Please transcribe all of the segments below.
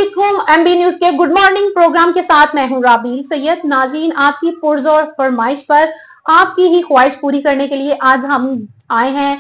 अस्सलामुअलैकुम। MB news के good morning program के साथ मैं हूं राबील सैयद। नाज़रीन, आपकी पुरजोर फरमाइश पर आपकी ही ख्वाहिश पूरी करने के लिए आज हम आए हैं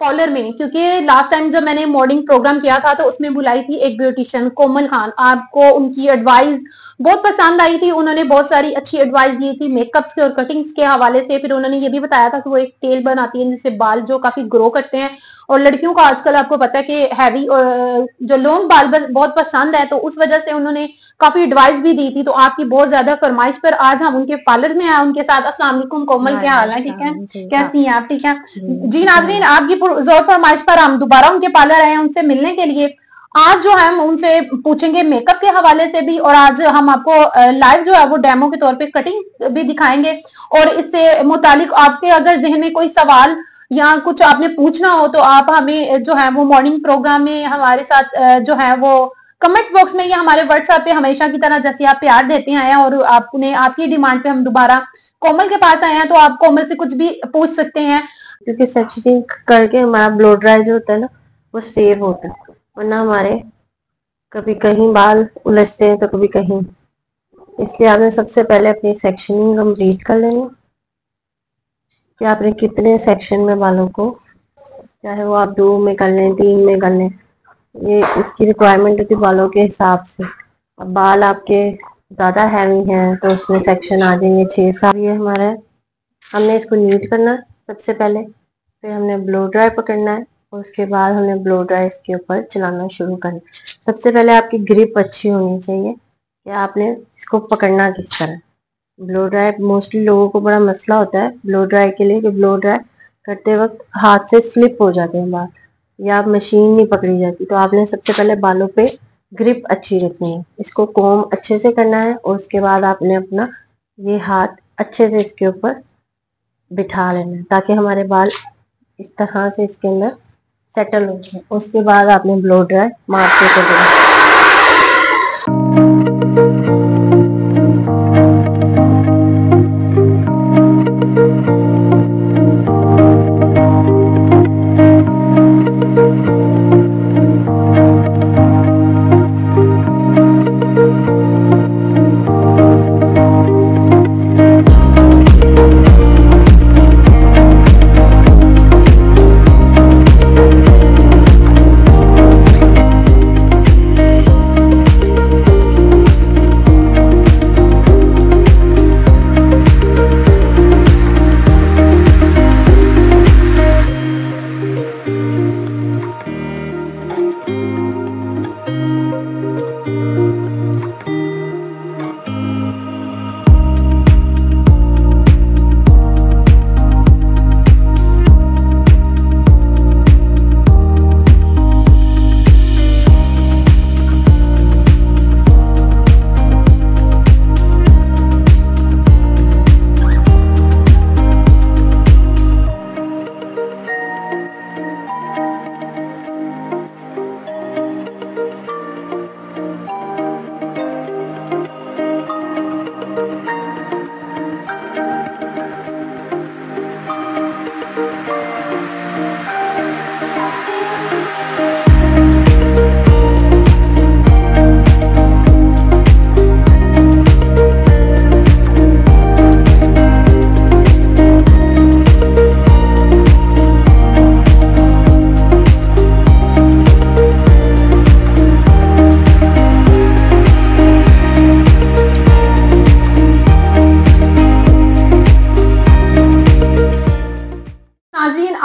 कॉलर में, क्योंकि लास्ट टाइम जब मैंने मॉर्निंग प्रोग्राम किया था तो उसमें बुलाई थी एक ब्यूटिशियन कोमल खान। आपको उनकी एडवाइस बहुत पसंद आई थी। उन्होंने बहुत सारी अच्छी एडवाइस दी थी मेकअप्स के और कटिंग्स के हवाले से। फिर उन्होंने ये भी बताया था कि वो एक तेल बनाती है जिससे बाल जो काफी ग्रो करते हैं, और लड़कियों को आजकल आपको पता है कि हैवी और जो लॉन्ग बाल बहुत पसंद है, तो उस वजह से उन्होंने काफी एडवाइस भी दी थी। तो आपकी बहुत ज्यादा फरमाइश पर आज हम उनके पार्लर में आए उनके साथ। अस्सलाम वालेकुम कोमल, क्या हाल है? ठीक है, कैसी हैं आप? ठीक है जी। नाजरीन, आपकी जोर फरमाइश पर हम दोबारा उनके पार्लर आए हैं उनसे मिलने के लिए। आज जो है हम उनसे पूछेंगे मेकअप के हवाले से भी, और आज हम आपको लाइव जो है वो डेमो के तौर पे कटिंग भी दिखाएंगे। और इससे मुतालिक आपके अगर जहन में कोई सवाल या कुछ आपने पूछना हो तो आप हमें जो है वो मॉर्निंग प्रोग्राम में हमारे साथ जो है वो कमेंट्स बॉक्स में या हमारे व्हाट्सएप पे हमेशा की तरह जैसे आप प्यार देते हैं, और आपने आपकी डिमांड पे हम दोबारा कोमल के पास आए हैं, तो आप कोमल से कुछ भी पूछ सकते हैं। क्योंकि सेक्शनिंग करके हमारा ब्लो ड्राई जो होता है ना वो सेव होता है, वरना हमारे कभी कहीं बाल उलझते हैं तो कभी कहीं। इसलिए आपने सबसे पहले अपनी सेक्शनिंग कंप्लीट कर लेनी कि आपने कितने सेक्शन में बालों को, चाहे वो आप 2 में कर लें 3 में कर लें, ये इसकी रिक्वायरमेंट होती है बालों के हिसाब से। अब बाल आपके ज़्यादा हैवी हैं तो उसमें सेक्शन आ जाएंगे 6-7। ये हमारा है, हमने इसको नीट करना है सबसे पहले, फिर हमने ब्लो ड्राई पकड़ना है और उसके बाद हमने ब्लो ड्राई इसके ऊपर चलाना शुरू करना। सबसे पहले आपकी ग्रिप अच्छी होनी चाहिए कि आपने इसको पकड़ना किस तरह। ब्लो ड्राई मोस्टली लोगों को बड़ा मसला होता है ब्लो ड्राई के लिए कि ब्लो ड्राई करते वक्त हाथ से स्लिप हो जाते हैं बाल, या मशीन नहीं पकड़ी जाती। तो आपने सबसे पहले बालों पे ग्रिप अच्छी रखनी है, इसको कोम अच्छे से करना है और उसके बाद आपने अपना ये हाथ अच्छे से इसके ऊपर बिठा लेना है ताकि हमारे बाल इस तरह से इसके अंदर सेटल हो जाए। उसके बाद आपने ब्लो ड्राई मारते चले।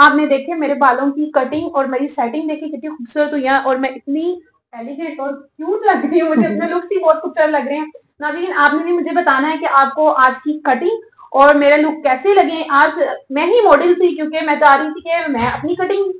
आपने देखे मेरे बालों की कटिंग और मेरी सेटिंग देखी कितनी खूबसूरत हुई है, और मैं इतनी एलिगेंट और क्यूट लग रही हूँ। मुझे अपने लुक्स ही बहुत खूबसूरत लग रहे हैं। नाज़रीन, आपने भी मुझे बताना है कि आपको आज की कटिंग और मेरे लुक कैसे लगे। आज मैं ही मॉडल थी क्योंकि मैं चाह रही थी कि मैं अपनी कटिंग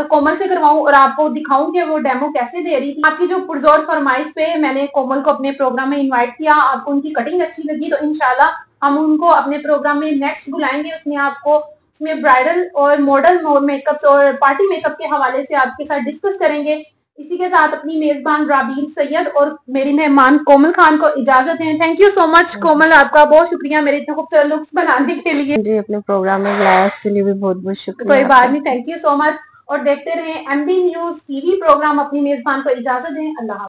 कोमल से करवाऊं और आपको दिखाऊं कि वो डेमो कैसे दे रही थी। आपकी जो पुरजोर फरमाइश पे मैंने कोमल को अपने प्रोग्राम में इनवाइट किया, आपको उनकी कटिंग अच्छी लगी तो इंशाल्लाह हम उनको अपने प्रोग्राम में नेक्स्ट बुलाएंगे। उसमें आपको उसमें ब्राइडल और मॉडल मेकअप्स और पार्टी मेकअप के हवाले से आपके साथ डिस्कस करेंगे। इसी के साथ अपनी मेजबान राबील सैयद और मेरी मेहमान कोमल खान को इजाजत दें। थैंक यू सो मच कोमल, आपका बहुत शुक्रिया मेरे इतने खूबसूरत लुक्स बनाने के लिए। जी, अपने प्रोग्राम में बुलाया उसके लिए भी बहुत बहुत शुक्रिया। कोई बात नहीं, थैंक यू सो मच। और देखते रहे एमबी न्यूज टीवी प्रोग्राम। अपनी मेजबान को इजाजत दें। अल्लाह।